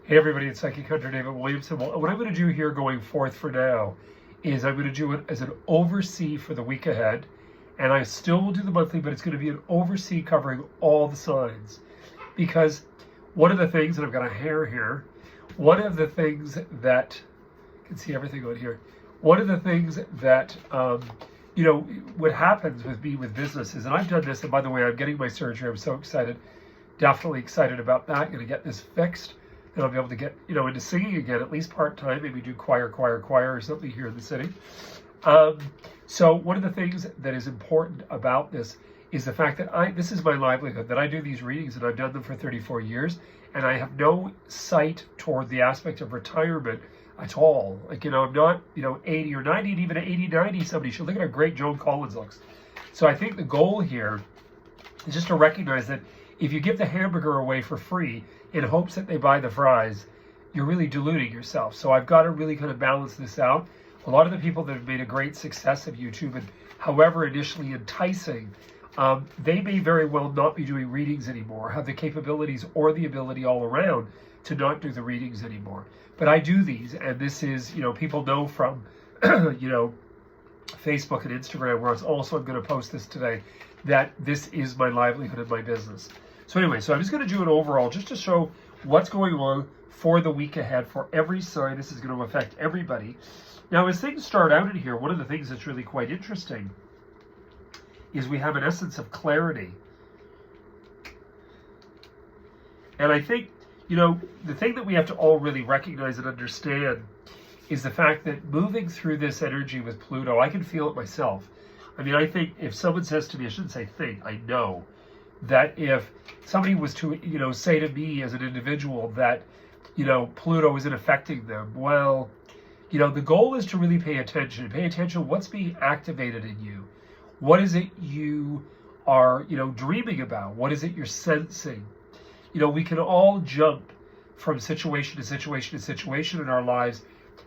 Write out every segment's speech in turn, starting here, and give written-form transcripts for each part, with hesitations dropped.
Hey everybody, it's Psychic Hunter David Williamson. Well, what I'm going to do here going forth for now is I'm going to do it as an oversee for the week ahead. And I still will do the monthly, but it's going to be an oversee covering all the signs. Because one of the things, and I've got a hair here, one of the things that, you can see everything on here, one of the things that, what happens with me with businesses, and I've done this, and by the way, I'm getting my surgery, I'm so excited, definitely excited about that, going to get this fixed. And I'll be able to get, into singing again, at least part-time, maybe do choir or something here in the city. So one of the things that is important about this is the fact that this is my livelihood, that I do these readings and I've done them for 34 years and I have no sight toward the aspect of retirement at all. Like, I'm not, 80 or 90, and even at 80, 90, somebody should look at how great Joan Collins looks. So I think the goal here is just to recognize that if you give the hamburger away for free in hopes that they buy the fries, you're really deluding yourself. So I've got to really kind of balance this out. A lot of the people that have made a great success of YouTube, and however initially enticing, they may very well not be doing readings anymore, have the capabilities or the ability all around to not do the readings anymore. But I do these, and this is, people know from, Facebook and Instagram, where I'm going to post this today, that this is my livelihood and my business. So anyway, I'm just going to do it overall just to show what's going on for the week ahead for every sign. This is going to affect everybody. Now, as things start out in here, one of the things that's really quite interesting is we have an essence of clarity. And I think, the thing that we have to all really recognize and understand is the fact that moving through this energy with Pluto, I can feel it myself. I mean, I think if someone says to me, I shouldn't say think, I know, that if somebody was to, say to me as an individual that, Pluto isn't affecting them, well, the goal is to really pay attention. Pay attention what's being activated in you. What is it you are, dreaming about? What is it you're sensing? We can all jump from situation to situation to situation in our lives,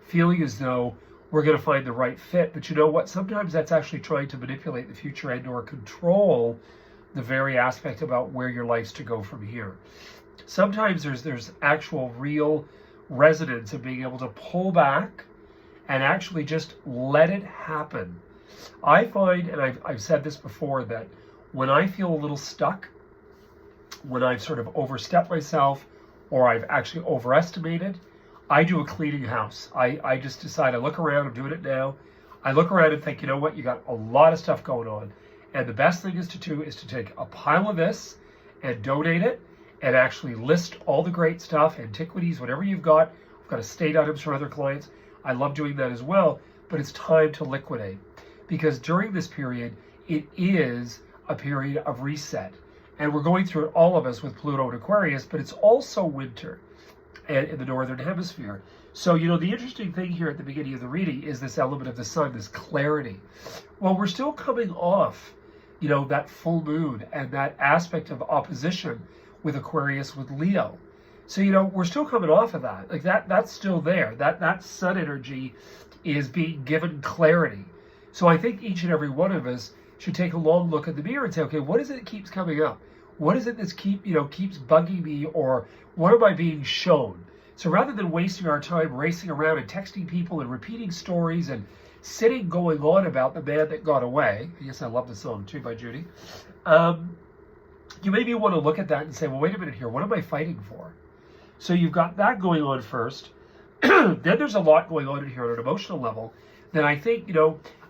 feeling as though we're going to find the right fit. But you know what? Sometimes that's actually trying to manipulate the future and or control the very aspect about where your life's to go from here. Sometimes there's actual real resonance of being able to pull back and actually just let it happen. I find, and I've said this before, that when I feel a little stuck, when I've sort of overstepped myself or I've actually overestimated, I do a cleaning house. I just decide, I look around, I'm doing it now. I look around and think, you know what, you got a lot of stuff going on. And the best thing is to do is to take a pile of this and donate it and actually list all the great stuff, antiquities, whatever you've got. I've got estate items for other clients. I love doing that as well, but it's time to liquidate. Because during this period, it is a period of reset. And we're going through it, all of us, with Pluto and Aquarius, but it's also winter in the Northern Hemisphere. So, the interesting thing here at the beginning of the reading is this element of the sun, this clarity. Well, we're still coming off, that full moon and that aspect of opposition with Aquarius, with Leo. So, we're still coming off of that. Like that's still there. That sun energy is being given clarity. So I think each and every one of us should take a long look at the mirror and say, okay, what is it that keeps coming up? What is it that's keeps bugging me, or what am I being shown? So rather than wasting our time racing around and texting people and repeating stories and sitting going on about the man that got away, yes, I love the song too by Judy, you maybe want to look at that and say, well, wait a minute here, what am I fighting for? So you've got that going on first. Then there's a lot going on in here on an emotional level that I think,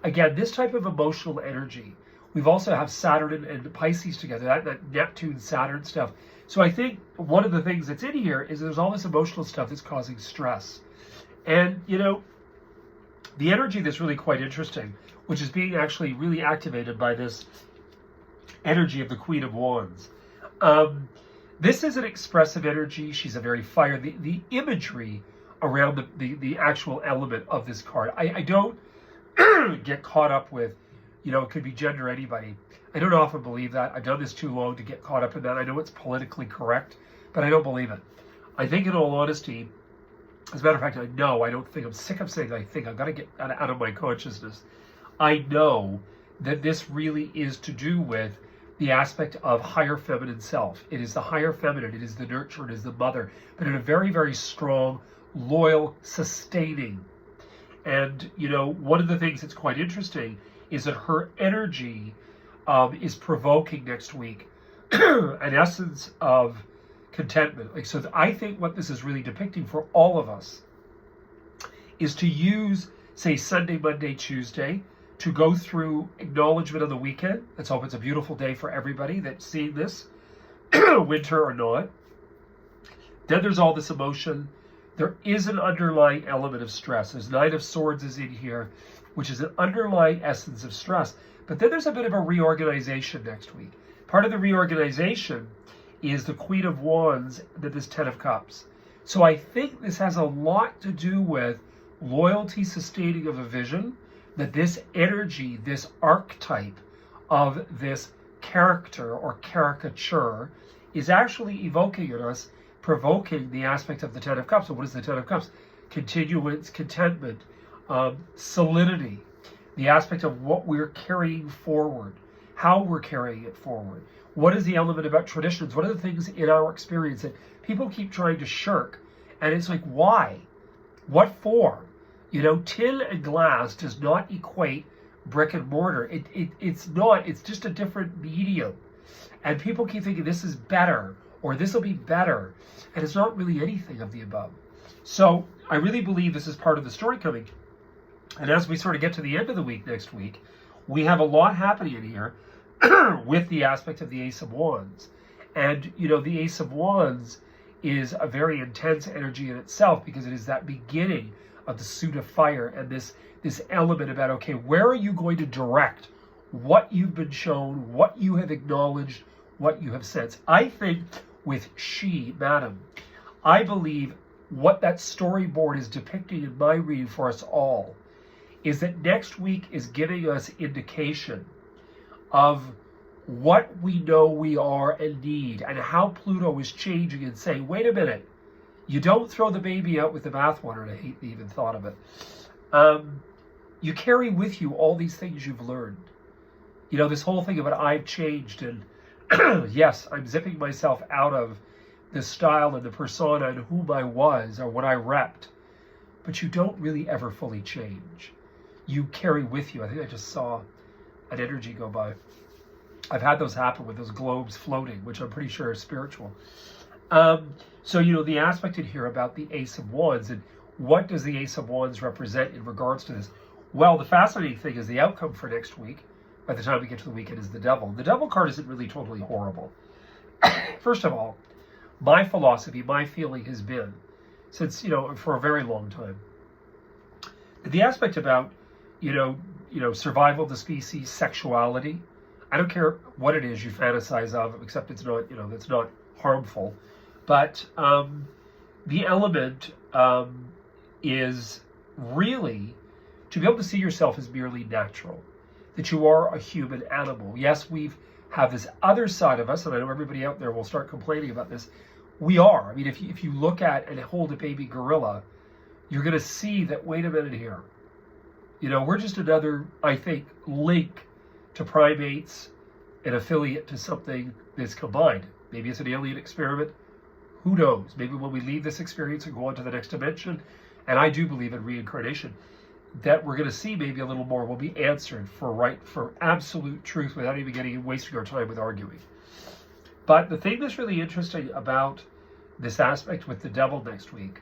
again, this type of emotional energy, we've also have Saturn and Pisces together, that Neptune, Saturn stuff. So I think one of the things that's in here is there's all this emotional stuff that's causing stress. And, the energy that's really quite interesting, which is being actually really activated by this energy of the Queen of Wands. This is an expressive energy. She's a very fire. The imagery around the actual element of this card, I don't get caught up with, it could be gender anybody. I don't often believe that. I've done this too long to get caught up in that. I know it's politically correct, but I don't believe it. I think, in all honesty, as a matter of fact, I don't think, I'm sick of saying I think, I've got to get out of my consciousness. I know that this really is to do with the aspect of higher feminine self. It is the higher feminine, it is the nurturer, it is the mother, but in a very, very strong, loyal, sustaining. And, you know, one of the things that's quite interesting is that her energy is provoking next week an essence of contentment. Like, so I think what this is really depicting for all of us is to use, say, Sunday, Monday, Tuesday, to go through acknowledgement of the weekend. Let's hope it's a beautiful day for everybody that's seeing this, winter or not. Then there's all this emotion. There is an underlying element of stress. There's Nine of Swords is in here, which is an underlying essence of stress. But then there's a bit of a reorganization next week. Part of the reorganization is the Queen of Wands, that this Ten of Cups. So I think this has a lot to do with loyalty, sustaining of a vision, that this energy, this archetype of this character or caricature is actually evoking in us, provoking the aspect of the Ten of Cups. So what is the Ten of Cups? Continuance, contentment, solidity, the aspect of what we're carrying forward, how we're carrying it forward. What is the element about traditions? What are the things in our experience that people keep trying to shirk? And it's like, why? What for? You know, tin and glass does not equate brick and mortar. It's not. It's just a different medium. And people keep thinking this is better or this will be better. And it's not really anything of the above. So I really believe this is part of the story coming. And as we sort of get to the end of the week next week, we have a lot happening in here with the aspect of the Ace of Wands. And, you know, the Ace of Wands is a very intense energy in itself because it is that beginning of the suit of fire and this element about, okay, where are you going to direct what you've been shown, what you have acknowledged, what you have sensed? I think with she, madam, I believe what that storyboard is depicting in my reading for us all is that next week is giving us indication of what we know we are and need, and how Pluto is changing and saying, wait a minute, you don't throw the baby out with the bathwater, and I hate the even thought of it. You carry with you all these things you've learned. You know, this whole thing about I've changed, and yes, I'm zipping myself out of the style and the persona and whom I was or what I repped, but you don't really ever fully change. You carry with you. I think I just saw an energy go by. I've had those happen with those globes floating, which I'm pretty sure are spiritual. So, you know, the aspect in here about the Ace of Wands, and what does the Ace of Wands represent in regards to this? Well, the fascinating thing is the outcome for next week, by the time we get to the weekend, is the Devil. The Devil card isn't really totally horrible. First of all, my philosophy, my feeling has been, since, you know, for a very long time, the aspect about, you know, survival of the species, sexuality, I don't care what it is you fantasize of, except it's not, you know, that's not harmful. But the element is really to be able to see yourself as merely natural, that you are a human animal. Yes, have this other side of us, and I know everybody out there will start complaining about this. We are. I mean, if you look at and hold a baby gorilla, you're going to see that, wait a minute here. You know, we're just another, I think, link to primates, an affiliate to something that's combined. Maybe it's an alien experiment. Who knows? Maybe when we leave this experience and go on to the next dimension, and I do believe in reincarnation, that we're going to see maybe a little more will be answered for absolute truth without even wasting our time with arguing. But the thing that's really interesting about this aspect with the Devil next week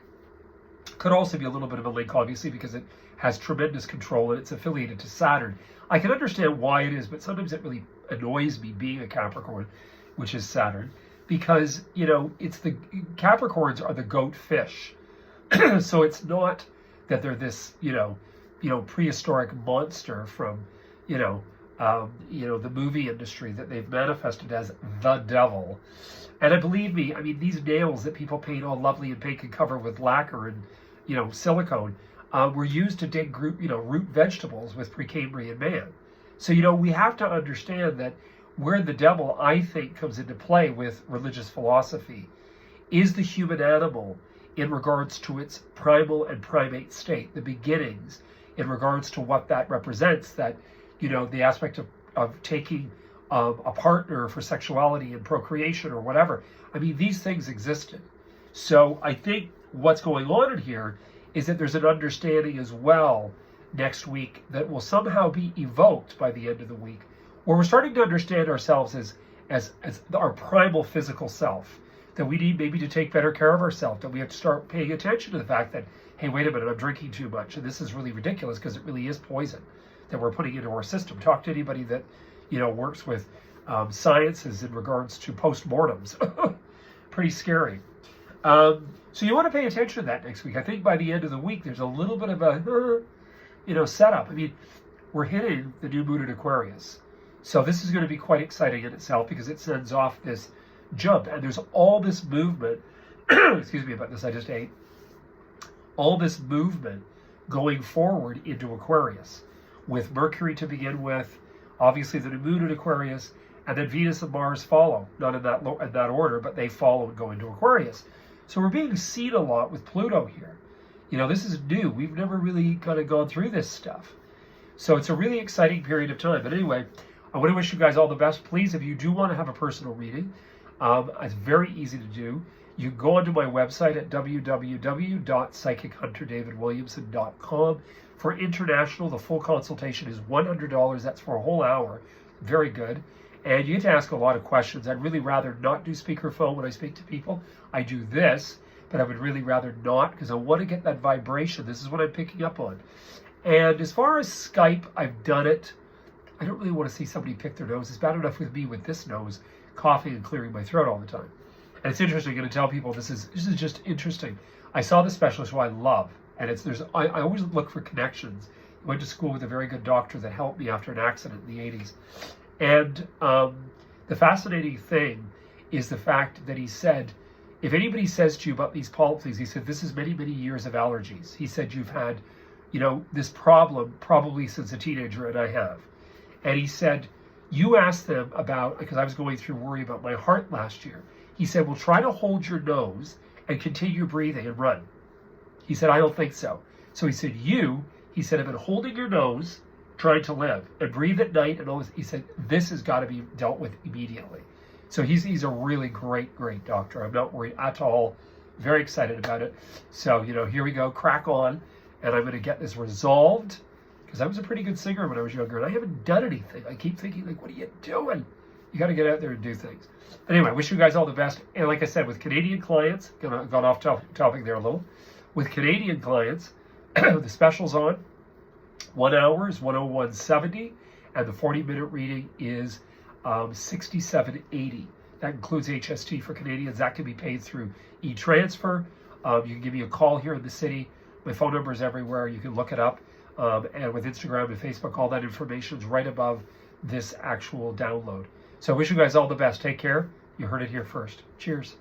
could also be a little bit of a link, obviously, because it has tremendous control and it's affiliated to Saturn. I can understand why it is, but sometimes it really annoys me being a Capricorn, which is Saturn, because, you know, it's the Capricorns are the goat fish. So it's not that they're this, you know, prehistoric monster from, the movie industry that they've manifested as the devil. And believe me, I mean, these nails that people paint all lovely and pink and cover with lacquer and, silicone, were used to dig root vegetables with Precambrian man. So, we have to understand that where the devil, I think, comes into play with religious philosophy is the human animal in regards to its primal and primate state, the beginnings, in regards to what that represents, that, the aspect of taking a partner for sexuality and procreation or whatever. I mean, these things existed. So I think what's going on in here is that there's an understanding as well next week that will somehow be evoked by the end of the week, where we're starting to understand ourselves as our primal physical self, that we need maybe to take better care of ourselves, that we have to start paying attention to the fact that, hey, wait a minute, I'm drinking too much, and this is really ridiculous because it really is poison that we're putting into our system. Talk to anybody that, works with sciences in regards to postmortems. Pretty scary. So you want to pay attention to that next week. I think by the end of the week, there's a little bit of a, setup. I mean, we're hitting the new moon in Aquarius. So this is going to be quite exciting in itself because it sends off this jump. And there's all this movement, excuse me about this, I just ate. All this movement going forward into Aquarius with Mercury to begin with, obviously the new moon in Aquarius, and then Venus and Mars follow, not in that order, but they follow and go into Aquarius. So we're being seen a lot with Pluto here. This is new. We've never really kind of gone through this stuff. So it's a really exciting period of time. But anyway, I want to wish you guys all the best. Please, if you do want to have a personal reading, it's very easy to do. You can go onto my website at www.psychichunterdavidwilliamson.com. For international, the full consultation is $100. That's for a whole hour. Very good. And you get to ask a lot of questions. I'd really rather not do speakerphone when I speak to people. I do this, but I would really rather not because I want to get that vibration. This is what I'm picking up on. And as far as Skype, I've done it. I don't really want to see somebody pick their nose. It's bad enough with me with this nose, coughing and clearing my throat all the time. And it's interesting. I'm going to tell people this is just interesting. I saw the specialist who I love, and I always look for connections. I went to school with a very good doctor that helped me after an accident in the 80s. And the fascinating thing is the fact that he said, if anybody says to you about these polyps, he said, this is many, many years of allergies. He said, you've had, this problem probably since a teenager, and I have. And he said, you asked them about, because I was going through worry about my heart last year. He said, well, try to hold your nose and continue breathing and run. He said, I don't think so. So he said, he said, I've been holding your nose, trying to live and breathe at night. And all this. He said, this has got to be dealt with immediately. So he's a really great doctor. I'm not worried at all. Very excited about it. So, here we go, crack on. And I'm going to get this resolved because I was a pretty good singer when I was younger and I haven't done anything. I keep thinking, what are you doing? You got to get out there and do things. Anyway, wish you guys all the best. And like I said, with Canadian clients, gone off topic there a little. With Canadian clients, the special's on. 1 hour is $101.70, and the 40-minute reading is $67.80. That includes HST for Canadians. That can be paid through e-transfer. You can give me a call here in the city. My phone number is everywhere. You can look it up. And with Instagram and Facebook, all that information is right above this actual download. So I wish you guys all the best. Take care. You heard it here first. Cheers.